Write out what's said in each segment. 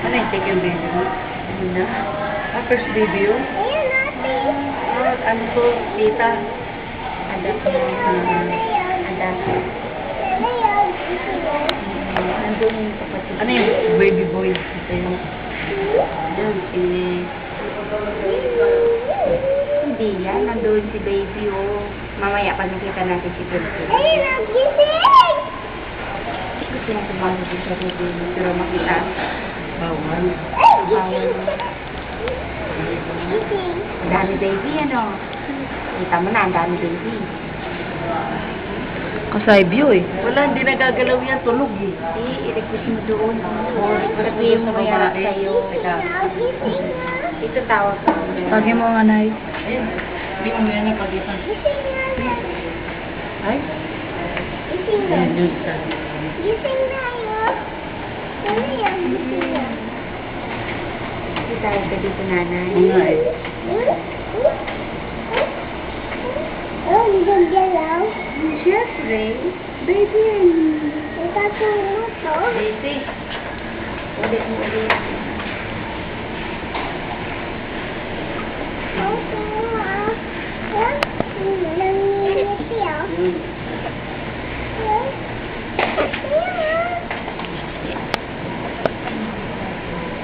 Ano yung take yung baby mo? Ano na? First baby yun? Ano to? Tita? Adak. Nandun yung kapatid. Ano yung baby boy? Ito yung... Yan, si... Hindi yan. Nandun si baby, oh. Mamaya pa nakita natin si baby. Gusto niya tumawag din sa baby. Pero makita. Bawal. Bawal. Ang dami baby, ano? Kita mo na, ang dami baby. Kasay view eh. Wala, hindi nagagalaw yan. Tulog eh. I-request mo doon. Or, Sabihin mo kaya sa'yo. Teka. Ito tawag ka. Pagin mo nga, Nay. Ayun. Hindi mo yan yung pag-isan. Ay? Ayun yun. Ito tayo ka dito, nanay. Oo nga eh. Oh, ang ganda lang. Siyempre. Baby, itatulong mo to. Daisy. Ulit mo ulit. Nanginginig siya. Yun.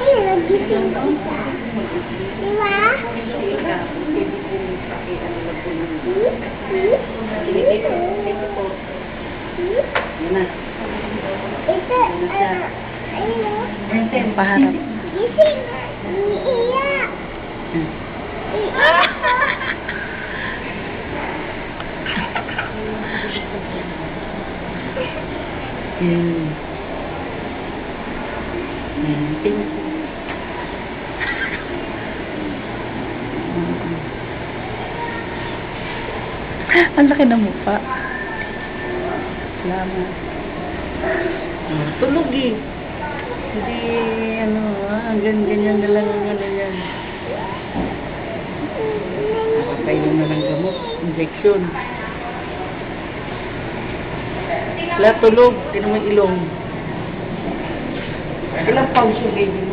Ay, nagising kita. Diba? Yan na. Ito, ano? Vincent, Paharap. Gising. Iiyak. Iiyak. Hmm. Vincent. Ang laki ng mukha. Salamat. Tulog eh. Hindi, ano, ganyan na lang ang ano yan. Nakakainom na ng gamot. Injection. Wala tulog. Tinan mo yung ilong. Ilang pounds yung baby mo?